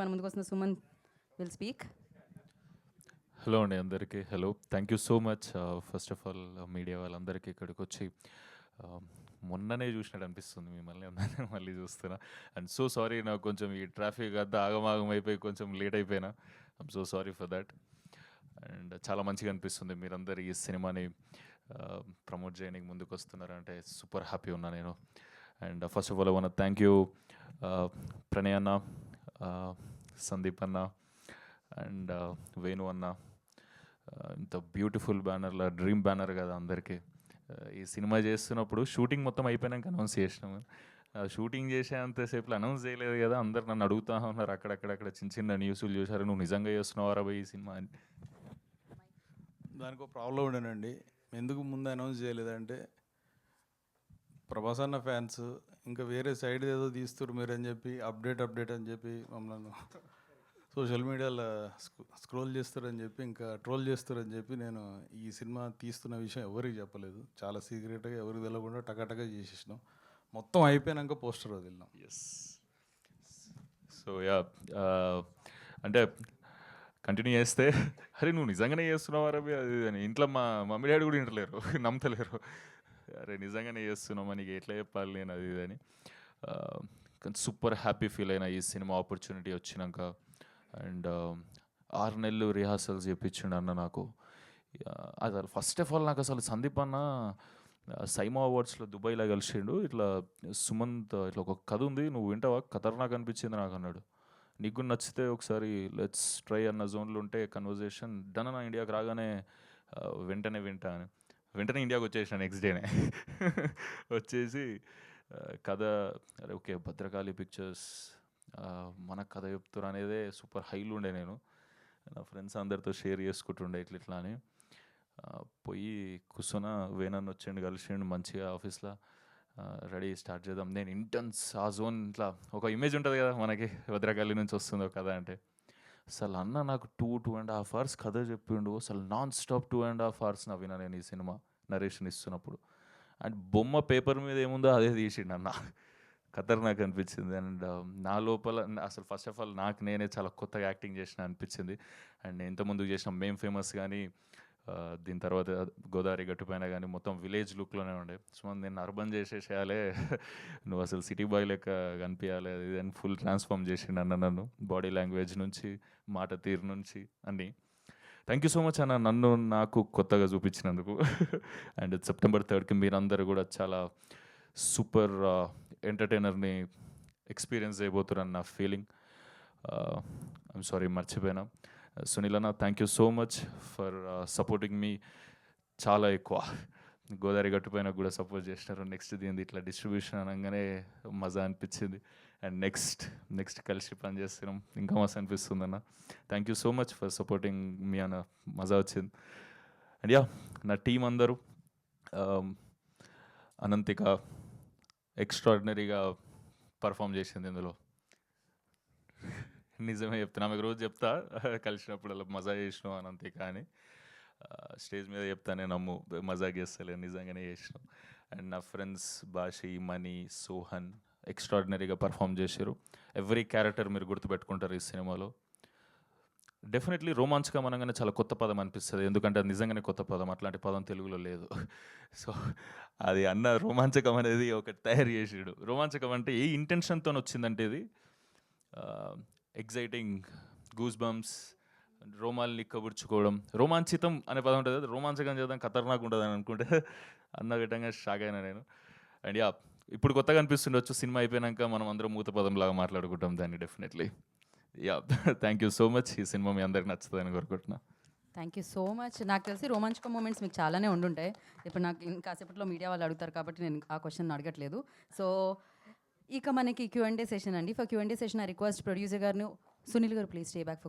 మన ముందుకు వస్తున్న సుమన్ విల్ స్పీక్. హలో అండి అందరికీ. Hello, thank you so much. First of all media వాళ్ళందరికీ ఇక్కడికి వచ్చి మొన్ననే చూసినట్టు అనిపిస్తుంది మిమ్మల్ని అందరినీ మళ్ళీ చూస్తున్నా. అండ్ సో సారీ, నాకు కొంచెం ఈ ట్రాఫిక్ అంతా ఆగమాగం అయిపోయి కొంచెం లేట్ అయిపోయినా. I'm so sorry for that. And చాలా మంచిగా అనిపిస్తుంది మీరందరూ ఈ సినిమాని ప్రమోట్ చేయడానికి ముందుకు వస్తున్నారంటే సూపర్ హ్యాపీ ఉన్నా నేను. And first of all I want thank you Pranay అన్న, సందీప్ అన్న అండ్ వేణు అన్న. ఇంత బ్యూటిఫుల్ బ్యానర్లో డ్రీమ్ బ్యానర్ కదా అందరికీ. ఈ సినిమా చేస్తున్నప్పుడు షూటింగ్ మొత్తం అయిపోయినాక అనౌన్స్ చేసినాము. షూటింగ్ చేసే అంతసేపు అనౌన్స్ చేయలేదు కదా, అందరు నన్ను అడుగుతూ ఉన్నారు అక్కడక్కడక్కడ చిన్న చిన్న న్యూస్లు చూసారు, నువ్వు నిజంగా చేస్తున్నావారా పోయి ఈ సినిమా అని. దానికి ఒక ప్రాబ్లం ఉండేనండి. ఎందుకు ముందు అనౌన్స్ చేయలేదంటే ప్రభాస్ అన్న ఫ్యాన్స్ ఇంకా వేరే సైడ్ ఏదో తీస్తారు మీరు అని చెప్పి అప్డేట్ అని చెప్పి మమ్మల్ని సోషల్ మీడియాలో స్క్రోల్ చేస్తారని చెప్పి ఇంకా ట్రోల్ చేస్తారని చెప్పి నేను ఈ సినిమా తీస్తున్న విషయం ఎవరికి చెప్పలేదు. చాలా సీక్రెట్గా ఎవరికి తెలియకుండా టకాటకా చేసేసినాం. మొత్తం అయిపోయినాక పోస్టర్ వదిలినాం. ఎస్. సో యా, అంటే కంటిన్యూ చేస్తే అరే నువ్వు నిజంగానే చేస్తున్నావు రవి అది అని ఇంట్లో మా మమ్మీ డాడీ కూడా వింటలేరు, నమ్మతలేరు. అరే నిజంగానే చేస్తున్నావు నీకు ఎట్లా చెప్పాలి నేను అది ఇది అని. కానీ సూపర్ హ్యాపీ ఫీల్ అయినా ఈ సినిమా ఆపర్చునిటీ వచ్చినాక. అండ్ 6 నెలలు రిహార్సల్స్ చేయించిండు అన్న నాకు. అది ఫస్ట్ ఆఫ్ ఆల్ నాకు అసలు సందీప్ అన్న సైమా అవార్డ్స్లో దుబాయ్లో కలిసిండు. ఇట్లా సుమంత్ ఇట్లా ఒక కథ ఉంది, నువ్వు వింటావా, ఖతర్నాక్ అనిపించింది నాకు అన్నాడు. నీకు నచ్చితే ఒకసారి లెట్స్ ట్రై అన్న జోన్లో ఉంటే కన్వర్జేషన్ డన్ అన్న. ఇండియాకి రాగానే వెంటనే వింటా అని వెంటనే ఇండియాకి వచ్చేసిన నెక్స్ట్ డేనే. వచ్చేసి కథ అరే ఓకే భద్రకాళి పిక్చర్స్ మన కథ చెప్తారు అనేదే సూపర్ హైలు ఉండే. నేను నా ఫ్రెండ్స్ అందరితో షేర్ చేసుకుంటుండే ఇట్లా అని. పోయి కూర్చొన వేణన్ వచ్చిండు, కలిసిండు మంచిగా ఆఫీస్లో. రెడీ స్టార్ట్ చేద్దాం. నేను ఇంటెన్స్ ఆ జోన్ ఇట్లా ఒక ఇమేజ్ ఉంటుంది కదా మనకి, భద్రకాళి నుంచి వస్తుందో కథ అంటే. అసలు అన్న నాకు 2.5 hours కథ చెప్పిండు. అసలు నాన్ స్టాప్ 2.5 hours నవ్వినా నేను ఈ సినిమా నరేషన్ ఇస్తున్నప్పుడు. అండ్ బొమ్మ పేపర్ మీద ఏముందో అదే తీసిండు అన్న. ఖతర్నాక్ అనిపించింది. అండ్ నా లోపల అసలు ఫస్ట్ ఆఫ్ ఆల్ నాకు నేనే చాలా కొత్తగా యాక్టింగ్ చేసిన అనిపించింది. అండ్ ఇంతకుముందు చేసిన మేం ఫేమస్ కానీ దీని తర్వాత గోదావరి గట్టుపైన కానీ మొత్తం విలేజ్ లుక్లోనే ఉండే. సో నేను అర్బన్ చేసేసేయాలి, నువ్వు అసలు సిటీ బాయ్ లెక్క కనిపించాలి అది అని ఫుల్ ట్రాన్స్ఫార్మ్ చేసిండు అన్న నన్ను. బాడీ లాంగ్వేజ్ నుంచి మాట తీరు నుంచి అన్నీ. థ్యాంక్ యూ సో మచ్ అన్న నన్ను నాకు కొత్తగా చూపించినందుకు. అండ్ September 3rd మీరందరూ కూడా చాలా సూపర్ ఎంటర్టైనర్ని ఎక్స్పీరియన్స్ చేయబోతున్నారని నా ఫీలింగ్. ఐఎమ్ సారీ మర్చిపోయినా. సునీల్ అన్న thank you so much for supporting me. చాలా ఎక్కువ గోదావరి గట్టుపైన కూడా సపోర్ట్ చేసినారు. నెక్స్ట్ దీనిది ఇట్లా డిస్ట్రిబ్యూషన్ అనగానే మజా అనిపించింది. అండ్ నెక్స్ట్ కలిసి పని చేస్తున్నాం, ఇంకా మస్తు అనిపిస్తుంది అన్న. Thank you so much for supporting me అన్న, మజా వచ్చింది. అండ్ యా నా టీం అందరూ అనంతిక ఎక్స్ట్రాడినరీగా పర్ఫామ్ చేసింది ఇందులో. నిజమే చెప్తున్నా, ఆమెకు రోజు చెప్తా కలిసినప్పుడు అలా మజా చేసినావు అనంతిక అని. స్టేజ్ మీద చెప్తానే నమ్ము, మజాక్ చేస్తలే, నిజంగానే చేసినాం. అండ్ నా ఫ్రెండ్స్ బాషి, మనీ, సోహన్ ఎక్స్ట్రాడినరీగా పర్ఫామ్ చేశారు. ఎవ్రీ క్యారెక్టర్ మీరు గుర్తుపెట్టుకుంటారు ఈ సినిమాలో. డెఫినెట్లీ రోమాంచకం అనగానే చాలా కొత్త పదం అనిపిస్తుంది, ఎందుకంటే అది నిజంగానే కొత్త పదం, అట్లాంటి పదం తెలుగులో లేదు. సో అది అన్న రోమాంచకం అనేది ఒకటి తయారు చేసాడు. రోమాంచకం అంటే ఏ ఇంటెన్షన్తో వచ్చిందంటే ఇది ఎగ్జైటింగ్, గూస్ బంప్స్, రోమాలు నిక్కబుచ్చుకోవడం. రోమాంచితం అనే పదం ఉంటుంది, రోమాంచకం చేద్దాం ఖతర్నాక్ ఉంటుంది అని అనుకుంటే అన్న విధంగా షాక్ అయినా నేను. అండ్ యా ఇప్పుడు కొత్తగా అనిపిస్తుండొచ్చు, సినిమా అయిపోయాక మనం అందరం మూత పదంలాగా మాట్లాడుకుంటాం దాన్ని. Definitely yeah thank you so much. ఈ సినిమా మీ అందరికి నచ్చుతుందని కోరుకుంటున్నా. Thank you so much. నాకు తెలిసి రోమాంచక మూమెంట్స్ మీకు చాలానే ఉండుంటాయి. ఇప్పుడు నాకు ఇంకాసేపట్లో మీడియా వాళ్ళు అడుగుతారు కాబట్టి నేను ఆ క్వశ్చన్ అడగట్లేదు. సో ఇక మనకి Q&A సెషన్ అండి. For Q&A session I request producer గారు సునీల్ గారు ప్లీజ్ స్టే బ్యాక్ ఫర్